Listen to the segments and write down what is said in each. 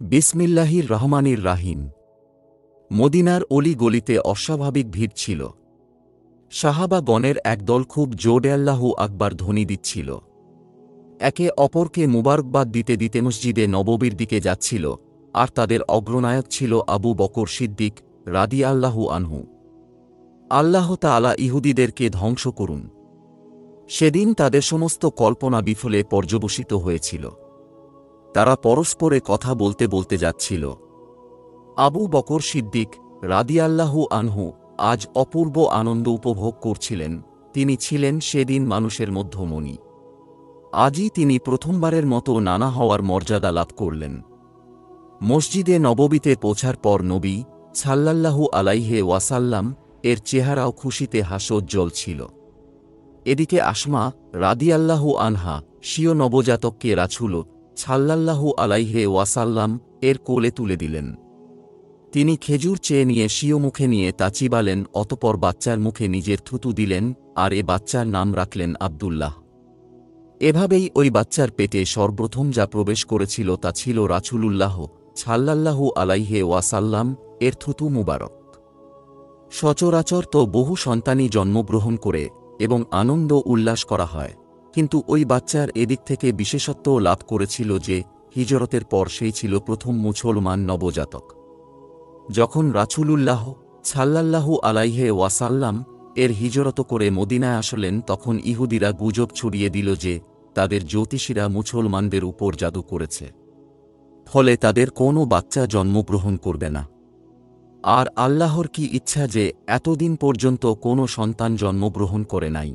বিসমিল্লাহির রহমানির রাহিম। মদিনার অলি গলিতে অস্বাভাবিক ভিড় ছিল। সাহাবাগণের একদল খুব জোরে আল্লাহু আকবার ধ্বনি দিচ্ছিল। একে অপরকে মুবারকবাদ দিতে দিতে মসজিদে নববীর দিকে যাচ্ছিল, আর তাদের অগ্রনায়ক ছিল আবু বকর সিদ্দিক রাদিয়াল্লাহু আনহু। আল্লাহ তাআলা ইহুদীদেরকে ধ্বংস করুন। সেদিন তাদের সমস্ত কল্পনা বিফলে পর্যবসিত হয়েছিল। তারা পরস্পরে কথা বলতে বলতে যাচ্ছিল। আবু বকর সিদ্দিক রাদিয়াল্লাহু আনহু আজ অপূর্ব আনন্দ উপভোগ করছিলেন। তিনি ছিলেন সেদিন মানুষের মধ্যমণি। আজই তিনি প্রথমবারের মতো নানা হওয়ার মর্যাদা লাভ করলেন। মসজিদে নববীতে পৌঁছার পর নবী সাল্লাল্লাহু আলাইহি ওয়াসাল্লাম এর চেহারাও খুশিতে হাস্যোজ্জ্বল ছিল। এদিকে আসমা রাদিয়াল্লাহু আনহা স্বীয় নবজাতককে রাসূল সাল্লাল্লাহু আলাইহি ওয়াসাল্লাম এর কোলে তুলে দিলেন। তিনি খেজুর চেয়ে নিয়ে স্বীয় মুখে নিয়ে তা চিবালেন, অতঃপর বাচ্চার মুখে নিজের থুতু দিলেন, আর এ বাচ্চার নাম রাখলেন আব্দুল্লাহ। এভাবেই ওই বাচ্চার পেটে সর্বপ্রথম যা প্রবেশ করেছিল তা ছিল রাসূলুল্লাহ সাল্লাল্লাহু আলাইহি ওয়াসাল্লাম এর থুতু মুবারক। সচরাচর তো বহু সন্তানই জন্মগ্রহণ করে এবং আনন্দ উল্লাস করা হয়, কিন্তু ওই বাচ্চার এদিক থেকে বিশেষত্ব লাভ করেছিল যে হিজরতের পর সেই ছিল প্রথম মুসলমান নবজাতক। যখন রাসূলুল্লাহ সাল্লাল্লাহু আলাইহি ওয়াসাল্লাম এর হিজরত করে মদিনায় আসলেন, তখন ইহুদিরা গুজব ছড়িয়ে দিল যে তাদের জ্যোতিষীরা মুসলমানদের উপর জাদু করেছে, ফলে তাদের কোনো বাচ্চা জন্মগ্রহণ করবে না। আর আল্লাহর কি ইচ্ছা যে এতদিন পর্যন্ত কোনো সন্তান জন্মগ্রহণ করে নাই,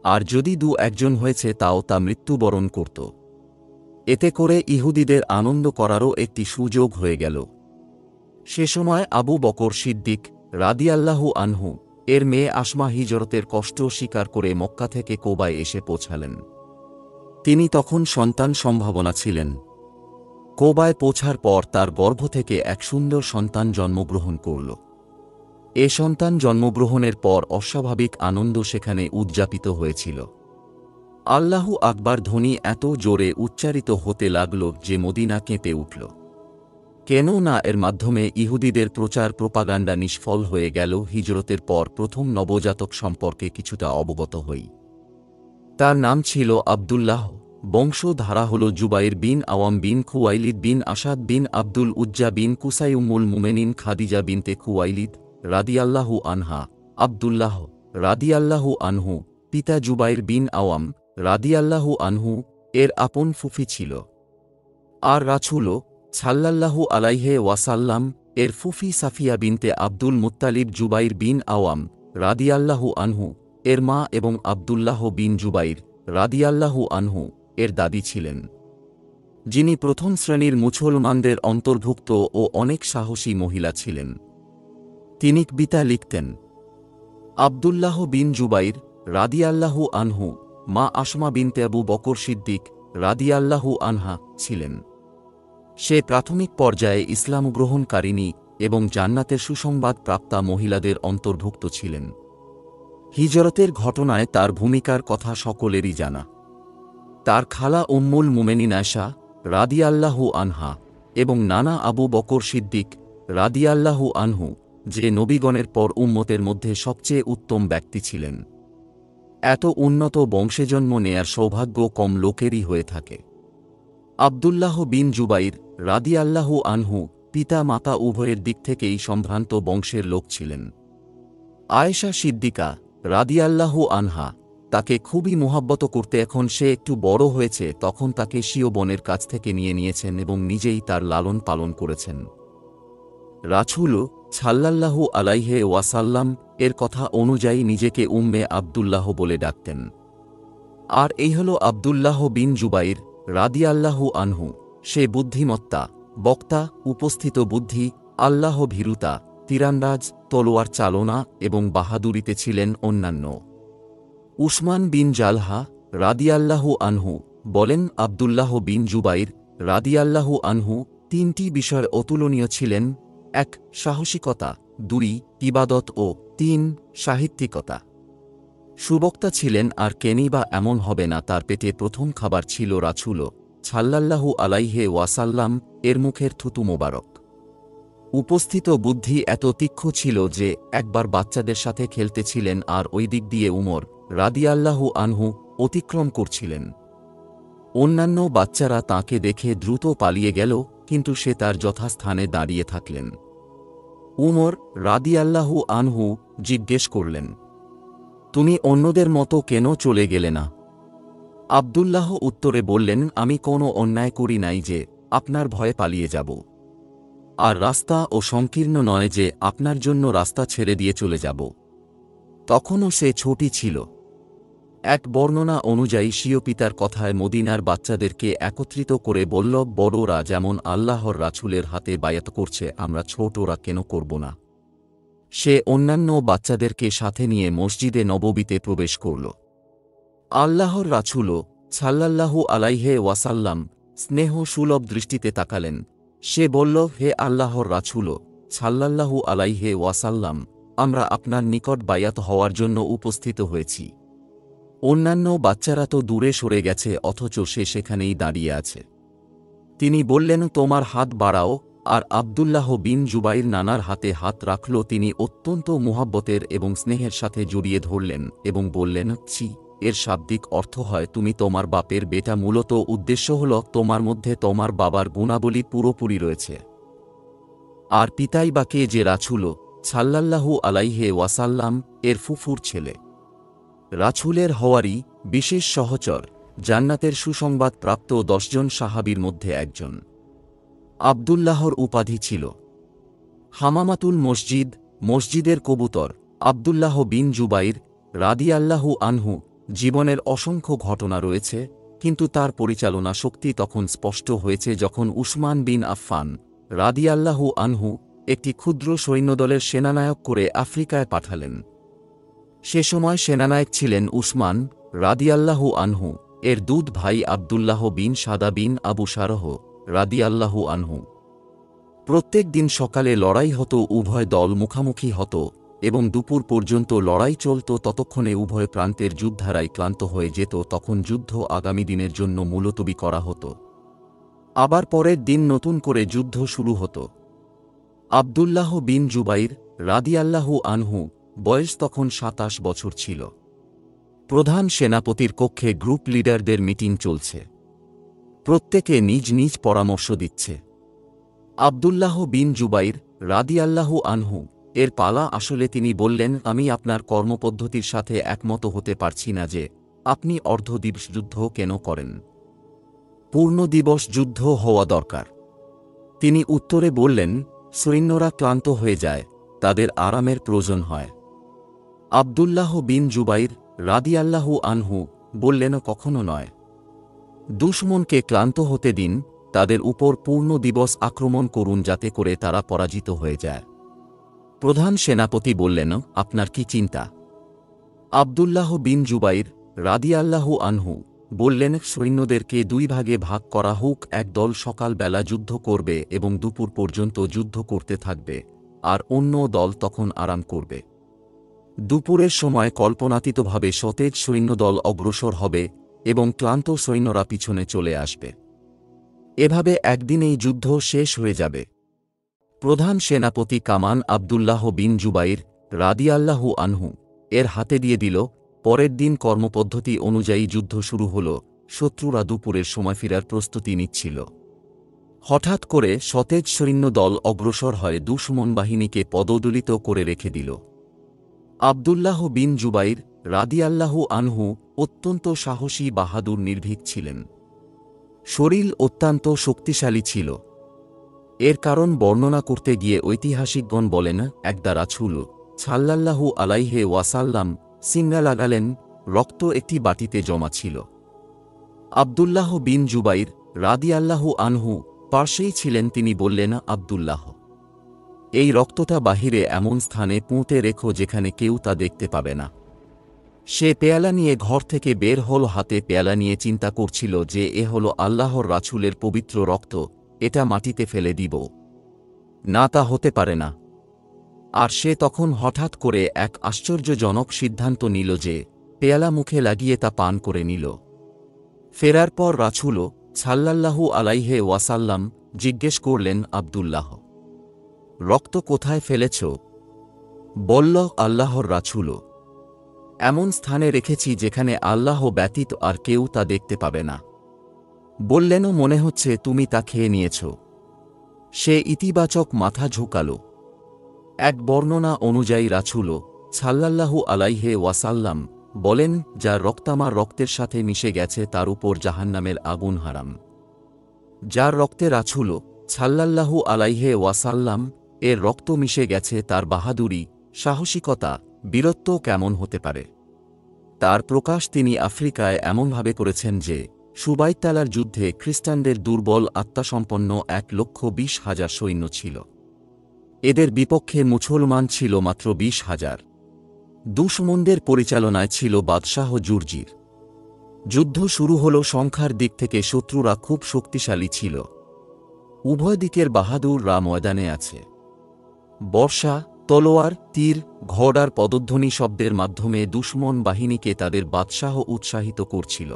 আর যদি একজন হয়েছে তাও তা মৃত্যুবরণ করত। এতে করে ইহুদিদের আনন্দ করারও একটি সুযোগ হয়ে গেল। সে সময় আবু বকর সিদ্দিক রাদিয়াল্লাহু আনহু এর মেয়ে আসমা হিজরতের কষ্ট স্বীকার করে মক্কা থেকে কোবায় এসে পৌঁছালেন। তিনি তখন সন্তান সম্ভাবনা ছিলেন। কোবায় পৌঁছার পর তার গর্ভ থেকে এক সুন্দর সন্তান জন্মগ্রহণ করল। এ সন্তান জন্মগ্রহণের পর অস্বাভাবিক আনন্দ সেখানে উদযাপিত হয়েছিল। আল্লাহু আকবার ধ্বনি এত জোরে উচ্চারিত হতে লাগল যে মদিনা কেঁপে উঠল। কেননা এর মাধ্যমে ইহুদিদের প্রচার প্রোপাগান্ডা নিষ্ফল হয়ে গেল। হিজরতের পর প্রথম নবজাতক সম্পর্কে কিছুটা অবগত হই। তার নাম ছিল আব্দুল্লাহ। বংশধারা হল জুবাইর বিন আওয়াম বিন খুয়াইলিদ বিন আসাদ বিন আব্দুল উজ্জা বিন কুসাই উম্মুল মুমেনিন খাদিজা বিনতে খুয়াইলিদ রাদিয়াল্লাহু আনহা। আব্দুল্লাহ রাদিয়াল্লাহু আনহু পিতা জুবাইর বিন আওয়াম রাদিয়াল্লাহু আনহু এর আপন ফুফি ছিল, আর রাসূল সাল্লাল্লাহু আলাইহি ওয়াসাল্লাম এর ফুফি সাফিয়া বিনতে আব্দুল মুত্তালিব জুবাইর বিন আওয়াম রাদিয়াল্লাহু আনহু এর মা এবং আব্দুল্লাহ বিন জুবাইর রাদিয়াল্লাহু আনহু এর দাদি ছিলেন, যিনি প্রথম শ্রেণীর মুসলমানদের অন্তর্ভুক্ত ও অনেক সাহসী মহিলা ছিলেন। তিনি কবিতা লিখতেন। আব্দুল্লাহ বিন জুবাইর রাদিয়াল্লাহু আনহু মা আসমা বিনতে আবু বকর সিদ্দিক রাদিয়াল্লাহু আনহা ছিলেন। সে প্রাথমিক পর্যায়ে ইসলাম গ্রহণকারিণী এবং জান্নাতের সুসংবাদ প্রাপ্তা মহিলাদের অন্তর্ভুক্ত ছিলেন। হিজরতের ঘটনায় তার ভূমিকার কথা সকলেরই জানা। তার খালা উম্মুল মুমেনিন আয়েশা রাদিয়াল্লাহু আনহা এবং নানা আবু বকর সিদ্দিক রাদিয়াল্লাহু আনহু, যে নবীগণের পর উম্মতের মধ্যে সবচেয়ে উত্তম ব্যক্তি ছিলেন। এত উন্নত বংশে জন্ম নেয়ার সৌভাগ্য কম লোকেরই হয়ে থাকে। আব্দুল্লাহ বিন জুবাইর রাদিয়াল্লাহু আনহু পিতা মাতা উভয়ের দিক থেকেই সম্ভ্রান্ত বংশের লোক ছিলেন। আয়েশা সিদ্দিকা রাদিয়াল্লাহু আনহা তাকে খুবই মুহাব্বত করতে। এখন সে একটু বড় হয়েছে, তখন তাকে স্বীয় বোনের কাছ থেকে নিয়েছেন এবং নিজেই তার লালন পালন করেছেন। রাসূল সাল্লাল্লাহু আলাইহি ওয়াসাল্লাম এর কথা অনুযায়ী নিজেকে উম্মে আব্দুল্লাহ বলে ডাকতেন। আর এই হল আব্দুল্লাহ বিন জুবাইর রাদিয়াল্লাহু আনহু। সে বুদ্ধিমত্তা, বক্তা, উপস্থিত বুদ্ধি, আল্লাহ ভীরুতা, তীরান্দাজ, তলোয়ার চালনা এবং বাহাদুরিতে ছিলেন অন্যান্য। উসমান বিন জালহা রাদিয়াল্লাহু আনহু বলেন, আব্দুল্লাহ বিন জুবাইর রাদিয়াল্লাহু আনহু তিনটি বিষয়ে অতুলনীয় ছিলেন: ১. সাহসিকতা, ২. ইবাদত ও ৩. সাহিত্যিকতা। সুবক্তা ছিলেন, আর কেনই বা এমন হবে না। তার পেটে প্রথম খাবার ছিল রাসূল সাল্লাল্লাহু আলাইহি ওয়াসাল্লাম এর মুখের থুতু মোবারক। উপস্থিত বুদ্ধি এত তীক্ষ্ণ ছিল যে একবার বাচ্চাদের সাথে খেলতেছিলেন আর ওই দিক দিয়ে উমর রাদিয়াল্লাহু আনহু অতিক্রম করছিলেন। অন্যান্য বাচ্চারা তাকে দেখে দ্রুত পালিয়ে গেল, কিন্তু সে তার যথাস্থানে দাঁড়িয়ে থাকলেন। উমর রাদিয়াল্লাহু আনহু জিজ্ঞেস করলেন, তুমি অন্যদের মতো কেন চলে গেলে না? আব্দুল্লাহ উত্তরে বললেন, আমি কোনো অন্যায় করি নাই যে আপনার ভয়ে পালিয়ে যাব, আর রাস্তা ও সংকীর্ণ নয় যে আপনার জন্য রাস্তা ছেড়ে দিয়ে চলে যাব। তখনও সে ছোটই ছিল। এক বর্ণনা অনুযায়ী স্বীয় পিতার কথায় মদিনার বাচ্চাদেরকে একত্রিত করে বলল, বড়রা যেমন আল্লাহর রাসূলের হাতে বায়াত করছে, আমরা ছোটরা কেন করব না? সে অন্যান্য বাচ্চাদেরকে সাথে নিয়ে মসজিদে নববীতে প্রবেশ করল। আল্লাহর রাসূলও সাল্লাল্লাহু আলাইহি ওয়াসাল্লাম স্নেহ সুলভ দৃষ্টিতে তাকালেন। সে বলল, হে আল্লাহর রাসূলও সাল্লাল্লাহু আলাইহি ওয়াসাল্লাম, আমরা আপনার নিকট বায়াত হওয়ার জন্য উপস্থিত হয়েছি। অন্যান্য বাচ্চারা তো দূরে সরে গেছে, অথচ সে সেখানেই দাঁড়িয়ে আছে। তিনি বললেন, তোমার হাত বাড়াও। আর আব্দুল্লাহ বিন জুবাইর নানার হাতে হাত রাখল। তিনি অত্যন্ত মুহাব্বতের এবং স্নেহের সাথে জড়িয়ে ধরলেন এবং বললেন, ছি, এর শাব্দিক অর্থ হয় তুমি তোমার বাপের বেটা। মূলত উদ্দেশ্য হল তোমার মধ্যে তোমার বাবার গুণাবলী পুরোপুরি রয়েছে। আর পিতাই বা কে যে রাসূল সাল্লাল্লাহু আলাইহি ওয়াসাল্লাম এর ফুফুর ছেলে। রাসূলের হওয়ারই বিশেষ সহচর, জান্নাতের সুসংবাদ প্রাপ্ত 10 জন সাহাবীর মধ্যে একজন। আব্দুল্লাহর উপাধি ছিল হামামাতুল মসজিদ, মসজিদের কবুতর। আব্দুল্লাহ বিন জুবাইর রাদিয়াল্লাহু আনহু জীবনের অসংখ্য ঘটনা রয়েছে, কিন্তু তার পরিচালনা শক্তি তখন স্পষ্ট হয়েছে যখন উসমান বিন আফফান রাদিয়াল্লাহু আনহু একটি ক্ষুদ্র সৈন্যদলের সেনানায়ক করে আফ্রিকায় পাঠালেন। সে সময় সেনানায়ক ছিলেন উসমান রাদিয়াল্লাহু আনহু এর দুধ ভাই আব্দুল্লাহ বিন সাদা বিন আবু সারহ রাদিয়াল্লাহু আনহু। প্রত্যেক দিন সকালে লড়াই হতো, উভয় দল মুখামুখি হতো এবং দুপুর পর্যন্ত লড়াই চলত। ততক্ষণে উভয় প্রান্তের যুদ্ধারাই ক্লান্ত হয়ে যেত। তখন যুদ্ধ আগামী দিনের জন্য মুলতবি করা হতো। আবার পরের দিন নতুন করে যুদ্ধ শুরু হতো। আব্দুল্লাহ বিন জুবাইর রাদিয়াল্লাহু আনহু বয়স তখন 27 বছর ছিল। প্রধান সেনাপতির কক্ষে গ্রুপ লিডারদের মিটিং চলছে। প্রত্যেকে নিজ নিজ পরামর্শ দিচ্ছে। আব্দুল্লাহ বিন জুবাইর রাদিয়াল্লাহু আনহু এর পালা আসলে। তিনি বললেন, আমি আপনার কর্মপদ্ধতির সাথে একমত হতে পারছি না যে আপনি অর্ধদিবস যুদ্ধ কেন করেন। পূর্ণ দিবস যুদ্ধ হওয়া দরকার। তিনি উত্তরে বললেন, সৈন্যরা ক্লান্ত হয়ে যায়, তাদের আরামের প্রয়োজন হয়। আব্দুল্লাহ বিন জুবাইর রাদিয়াল্লাহু আনহু বললেন, কখনো নয়। দুশমনকে ক্লান্ত হতে দিন, তাদের উপর পূর্ণ দিবস আক্রমণ করুন যাতে করে তারা পরাজিত হয়ে যায়। প্রধান সেনাপতি বললেন, আপনার কি চিন্তা? আব্দুল্লাহ বিন জুবাইর রাদিয়াল্লাহু আনহু বললেন, সৈন্যদেরকে 2 ভাগে ভাগ করা হোক। এক দল সকালবেলা যুদ্ধ করবে এবং দুপুর পর্যন্ত যুদ্ধ করতে থাকবে, আর অন্য দল তখন আরাম করবে। দুপুরের সময় কল্পনাতীতভাবে সতেজ সৈন্যদল অগ্রসর হবে এবং ক্লান্ত সৈন্যরা পিছনে চলে আসবে। এভাবে একদিনেই যুদ্ধ শেষ হয়ে যাবে। প্রধান সেনাপতি কামান আব্দুল্লাহ বিন জুবাইর রাদিয়াল্লাহু আনহু এর হাতে দিয়ে দিল। পরের দিন কর্মপদ্ধতি অনুযায়ী যুদ্ধ শুরু হল। শত্রুরা দুপুরের সময় ফেরার প্রস্তুতি নিচ্ছিল। হঠাৎ করে সতেজ সৈন্যদল অগ্রসর হয় দুশমন বাহিনীকে পদদলিত করে রেখে দিল। আব্দুল্লাহ বিন জুবাইর রাদিয়াল্লাহু আনহু অত্যন্ত সাহসী, বাহাদুর, নির্ভীক ছিলেন। শরীর অত্যন্ত শক্তিশালী ছিল। এর কারণ বর্ণনা করতে গিয়ে ঐতিহাসিকগণ বলেন, একদা রাসূল সাল্লাল্লাহু আলাইহি ওয়াসাল্লাম সিঙ্গা লাগালেন, রক্ত একটি বাটিতে জমা ছিল। আব্দুল্লাহ বিন জুবাইর রাদিয়াল্লাহু আনহু পাশেই ছিলেন। তিনি বললেন, আব্দুল্লাহ, এই রক্তটা বাহিরে এমন স্থানে পুঁতে রেখো যেখানে কেউ তা দেখতে পাবে না। সে পেয়ালা নিয়ে ঘর থেকে বের হল। হাতে পেয়ালা নিয়ে চিন্তা করছিল যে এ হল আল্লাহর রাসূলের পবিত্র রক্ত, এটা মাটিতে ফেলে দিব না, তা হতে পারে না। আর সে তখন হঠাৎ করে এক আশ্চর্যজনক সিদ্ধান্ত নিল যে পেয়ালা মুখে লাগিয়ে তা পান করে নিল। ফেরার পর রাসূল সাল্লাল্লাহু আলাইহি ওয়াসাল্লাম জিজ্ঞেস করলেন, আব্দুল্লাহ, রক্ত কোথায় ফেলেছ? বলল, আল্লাহর রাসূল, এমন স্থানে রেখেছি যেখানে আল্লাহ ব্যতীত আর কেউ তা দেখতে পাবে না। বললেনও, মনে হচ্ছে তুমি তা খেয়ে নিয়েছ। সে ইতিবাচক মাথা ঝুঁকাল। এক বর্ণনা অনুযায়ী রাসূল সাল্লাল্লাহু আলাইহি ওয়াসাল্লাম বলেন, যার রক্ত আমার রক্তের সাথে মিশে গেছে তার উপর জাহান্নামের আগুন হারাম। যার রক্তে রাসূল সাল্লাল্লাহু আলাইহি ওয়াসাল্লাম এর রক্ত মিশে গেছে তার বাহাদুরি, সাহসিকতা, বীরত্ব কেমন হতে পারে তার প্রকাশ তিনি আফ্রিকায় এমনভাবে করেছেন যে সুবাইতালার যুদ্ধে খ্রিস্টানদের দুর্বল আত্মাসম্পন্ন 1,20,000 সৈন্য ছিল। এদের বিপক্ষে মুসলমান ছিল মাত্র 20,000। দুশমনদের পরিচালনায় ছিল বাদশাহ জুরজির। যুদ্ধ শুরু হল। সংখ্যার দিক থেকে শত্রুরা খুব শক্তিশালী ছিল। উভয় দিকের বাহাদুররা ময়দানে আছে। বর্শা, তলোয়ার, তীর, ঘোড়ার পদধ্বনি শব্দের মাধ্যমে দুশমন বাহিনীকে তাদের বাদশাহ উৎসাহিত করছিল।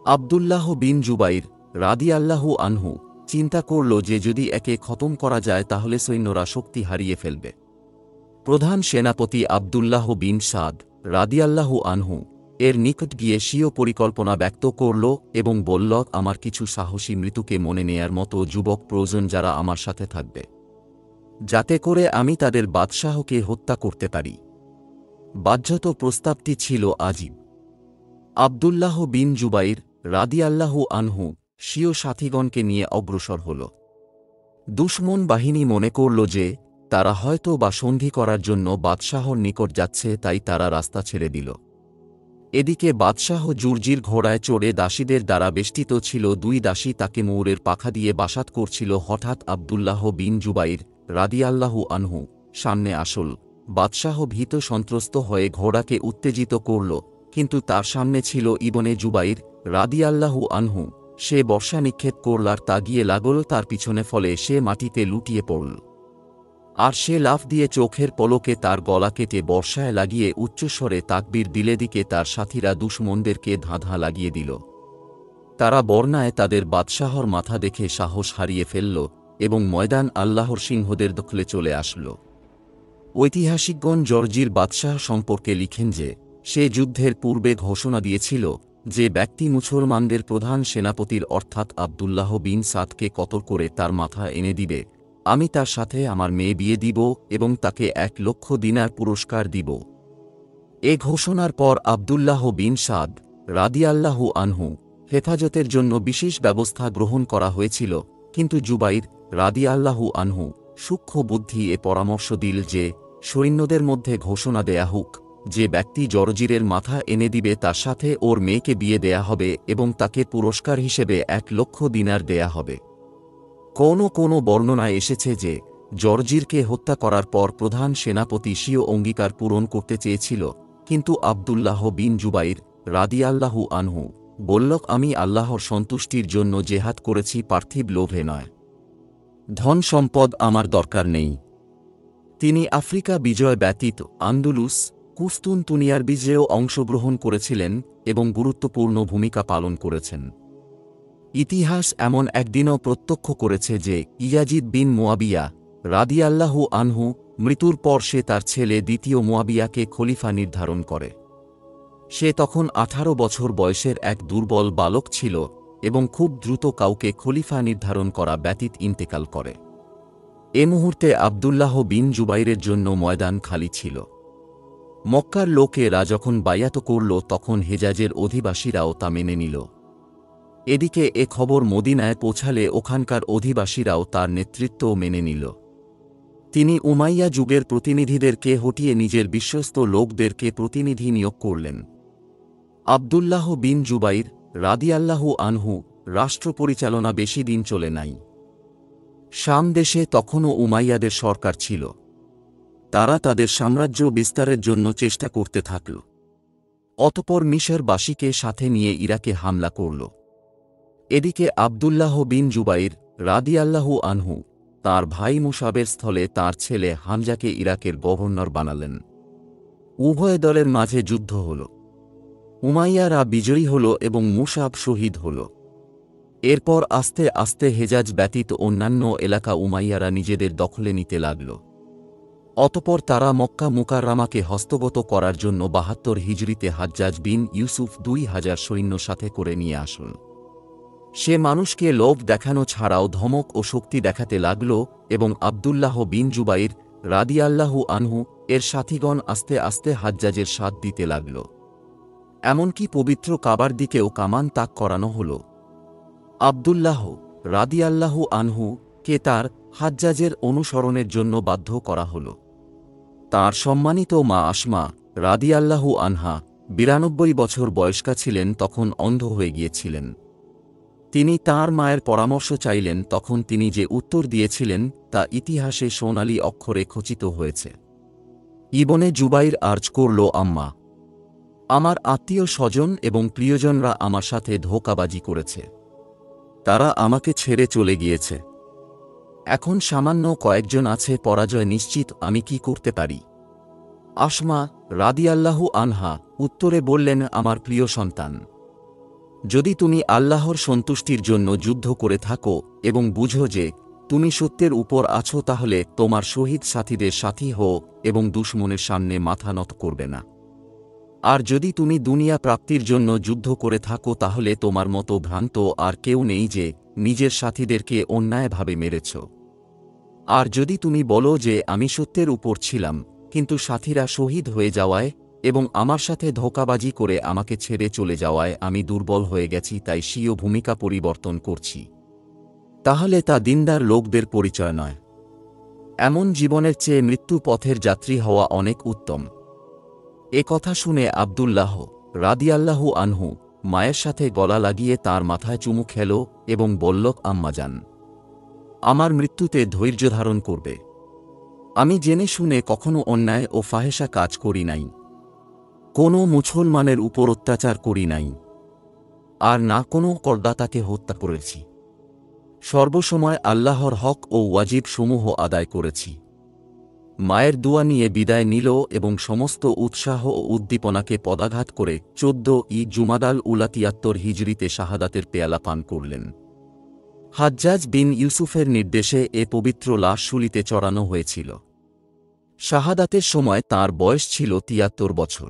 আব্দুল্লাহ বিন জুবাইর রাদিয়াল্লাহু আনহু চিন্তা করল যে যদি একে খতম করা যায় তাহলে সৈন্যরা শক্তি হারিয়ে ফেলবে। প্রধান সেনাপতি আব্দুল্লাহ বিন সাদ রাদিয়াল্লাহু আনহু এর নিকট গিয়ে স্বীয় পরিকল্পনা ব্যক্ত করল এবং বলল, আমার কিছু সাহসী মৃত্যুকে মনে নেয়ার মতো যুবক প্রয়োজন যারা আমার সাথে থাকবে, যাতে করে আমি তাদের বাদশাহকে হত্যা করতে পারি। বাহ্যত প্রস্তাবটি ছিল আজীব। আব্দুল্লাহ বিন জুবাইর রাদিয়াল্লাহু আনহু স্বীয় সাথীগণকে নিয়ে অগ্রসর হল। দুশমন বাহিনী মনে করল যে তারা হয়তো বা সন্ধি করার জন্য বাদশাহর নিকট যাচ্ছে, তাই তারা রাস্তা ছেড়ে দিল। এদিকে বাদশাহ জুরজির ঘোড়ায় চড়ে দাসীদের দ্বারা বেষ্টিত ছিল। দুই দাসী তাকে ময়ূরের পাখা দিয়ে বাসাত করছিল। হঠাৎ আব্দুল্লাহ বিন জুবাইর রাদিয়াল্লাহু আনহু সামনে আসল। বাদশাহ ভীত সন্ত্রস্ত হয়ে ঘোড়াকে উত্তেজিত করল, কিন্তু তার সামনে ছিল ইবনে জুবাইর রাদিয়াল্লাহু আনহু। সে বর্ষা নিক্ষেপ করলার তা গিয়ে লাগল তার পিছনে, ফলে সে মাটিতে লুটিয়ে পড়ল। আর সে লাফ দিয়ে চোখের পলকে তার গলা কেটে বর্ষায় লাগিয়ে উচ্চস্বরে তাকবীর দিলে। দিকে তার সাথীরা দুশমনদেরকে ধাঁধা লাগিয়ে দিল। তারা বর্ণায় তাদের বাদশাহর মাথা দেখে সাহস হারিয়ে ফেলল এবং ময়দান আল্লাহর সিংহদের দখলে চলে আসল। ঐতিহাসিকগণ জর্জির বাদশাহ সম্পর্কে লিখেন যে সে যুদ্ধের পূর্বে ঘোষণা দিয়েছিল যে ব্যক্তি মুসলমানদের প্রধান সেনাপতির অর্থাৎ আব্দুল্লাহ বিন সাদকে কতল করে তার মাথা এনে দিবে, আমি তার সাথে আমার মেয়ে বিয়ে দিব এবং তাকে 1,00,000 দিনার পুরস্কার দিব। এ ঘোষণার পর আব্দুল্লাহ বিন সাদ রাদিয়াল্লাহু আনহু হেফাজতের জন্য বিশেষ ব্যবস্থা গ্রহণ করা হয়েছিল, কিন্তু জুবাইর রাদিয়াল্লাহু আনহু সূক্ষ্ম বুদ্ধি এ পরামর্শ দিল যে সৈন্যদের মধ্যে ঘোষণা দেয়া হোক যে ব্যক্তি জর্জিরের মাথা এনে দিবে তার সাথে ওর মেয়েকে বিয়ে দেয়া হবে এবং তাকে পুরস্কার হিসেবে 1,00,000 দিনার দেয়া হবে। কোনো বর্ণনায় এসেছে যে জর্জিরকে হত্যা করার পর প্রধান সেনাপতি স্বীয় অঙ্গীকার পূরণ করতে চেয়েছিল, কিন্তু আব্দুল্লাহ বিন জুবাইর রাদিয়াল্লাহু আনহু বলল, আমি আল্লাহর সন্তুষ্টির জন্য জেহাদ করেছি, পার্থিব লোভে নয়। ধন সম্পদ আমার দরকার নেই। তিনি আফ্রিকা বিজয় ব্যতীত আন্দুলুস, কুস্তুনতুনিয়ার বিজয়েও অংশগ্রহণ করেছিলেন এবং গুরুত্বপূর্ণ ভূমিকা পালন করেছেন। ইতিহাস এমন একদিনও প্রত্যক্ষ করেছে যে ইয়াজিদ বিন মুয়াবিয়া রাদিয়াল্লাহু আনহু মৃত্যুর পর সে তার ছেলে দ্বিতীয় মুয়াবিয়াকে খলিফা নির্ধারণ করে। সে তখন 18 বছর বয়সের এক দুর্বল বালক ছিল এবং খুব দ্রুত কাউকে খলিফা নির্ধারণ করা ব্যতীত ইন্তেকাল করে। এ মুহূর্তে আব্দুল্লাহ বিন জুবাইরের জন্য ময়দান খালি ছিল। মক্কার লোকেরা যখন বায়াত করল তখন হেজাজের অধিবাসীরাও তা মেনে নিল। এদিকে এ খবর মদিনায় পৌঁছালে ওখানকার অধিবাসীরাও তার নেতৃত্ব মেনে নিল। তিনি উমাইয়া যুগের প্রতিনিধিদেরকে হটিয়ে নিজের বিশ্বস্ত লোকদেরকে প্রতিনিধি নিয়োগ করলেন। আব্দুল্লাহ বিন জুবাইর রাদিয়াল্লাহু আনহু রাষ্ট্র পরিচালনা বেশি দিন চলে নাই। শাম দেশে তখনও উমাইয়াদের সরকার ছিল। তারা তাদের সাম্রাজ্য বিস্তারের জন্য চেষ্টা করতে থাকল। অতপর মিশরবাসীকে সাথে নিয়ে ইরাকে হামলা করল। এদিকে আব্দুল্লাহ বিন জুবাইর রাদিয়াল্লাহু আনহু তাঁর ভাই মুসাবের স্থলে তাঁর ছেলে হামজাকে ইরাকের গভর্নর বানালেন। উভয় দলের মাঝে যুদ্ধ হল। উমাইয়ারা বিজয়ী হল এবং মুসাব শহীদ হল। এরপর আস্তে আস্তে হেজাজ ব্যতীত অন্যান্য এলাকা উমাইয়ারা নিজেদের দখলে নিতে লাগল। অতপর তারা মক্কা মুকাররামাকে হস্তগত করার জন্য ৭২ হিজরিতে হাজ্জাজ বিন ইউসুফ ২,০০০ সৈন্য সাথে করে নিয়ে আসল। সে মানুষকে লোভ দেখানো ছাড়াও ধমক ও শক্তি দেখাতে লাগল এবং আবদুল্লাহ বিন জুবাইর রাদিয়াল্লাহু আনহু এর সাথীগণ আস্তে আস্তে হাজ্জাজের সাথ দিতে লাগল। এমনকি পবিত্র কাবার দিকেও কামান তাক করানো হল। আবদুল্লাহ রাদিয়াল্লাহু আনহু কে তার হাজ্জাজের অনুসরণের জন্য বাধ্য করা হল। তাঁর সম্মানিত মা আসমা রাদিয়াল্লাহু আনহা ৯২ বছর বয়স্কা ছিলেন, তখন অন্ধ হয়ে গিয়েছিলেন। তিনি তাঁর মায়ের পরামর্শ চাইলেন, তখন তিনি যে উত্তর দিয়েছিলেন তা ইতিহাসে সোনালী অক্ষরে খচিত হয়েছে। ইবনে জুবাইর আর্জ করল, আম্মা, আমার আত্মীয় স্বজন এবং প্রিয়জনরা আমার সাথে ধোঁকাবাজি করেছে। তারা আমাকে ছেড়ে চলে গিয়েছে। এখন সামান্য কয়েকজন আছে, পরাজয় নিশ্চিত। আমি কি করতে পারি? আসমা রাদিয়াল্লাহু আনহা উত্তরে বললেন, আমার প্রিয় সন্তান, যদি তুমি আল্লাহর সন্তুষ্টির জন্য যুদ্ধ করে থাকো এবং বুঝো যে তুমি সত্যের উপর আছো, তাহলে তোমার শহীদ সাথীদের সাথী হও এবং দুশমনের সামনে মাথা নত করবে না। আর যদি তুমি দুনিয়া প্রাপ্তির জন্য যুদ্ধ করে থাকো, তাহলে তোমার মতো ভ্রান্ত আর কেউ নেই যে নিজের সাথীদেরকে অন্যায়ভাবে মেরেছ। আর যদি তুমি বলো যে আমি সত্যের উপর ছিলাম, কিন্তু সাথীরা শহীদ হয়ে যাওয়ায় এবং আমার সাথে ধোঁকাবাজি করে আমাকে ছেড়ে চলে যাওয়ায় আমি দুর্বল হয়ে গেছি, তাই স্বীয় ভূমিকা পরিবর্তন করছি, তাহলে তা দিনদার লোকদের পরিচয় নয়। এমন জীবনের চেয়ে মৃত্যু পথের যাত্রী হওয়া অনেক উত্তম। এ কথা শুনে আবদুল্লাহ রাদিয়াল্লাহু আনহু মায়ের সাথে গলা লাগিয়ে তার মাথায় চুমু খেল এবং বলল, আম্মাজান, আমার মৃত্যুতে ধৈর্য ধারণ করবে। আমি জেনে শুনে কখনো অন্যায় ও ফাহেসা কাজ করি নাই, কোনো মুসলমানের উপর অত্যাচার করি নাই, আর না কোনো করদাতাকে হত্যা করেছি। সর্বসময় আল্লাহর হক ও ওয়াজিব সমূহ আদায় করেছি। মায়ের দোয়া নিয়ে বিদায় নিল এবং সমস্ত উৎসাহ ও উদ্দীপনাকে পদাঘাত করে ১৪ জুমাদাল উলা ৭৩ হিজরিতে শাহাদাতের পেয়ালা পান করলেন। হাজ্জাজ বিন ইউসুফের নির্দেশে এ পবিত্র লাশ শুলিতে চড়ানো হয়েছিল। শাহাদাতের সময় তাঁর বয়স ছিল ৭৩ বছর।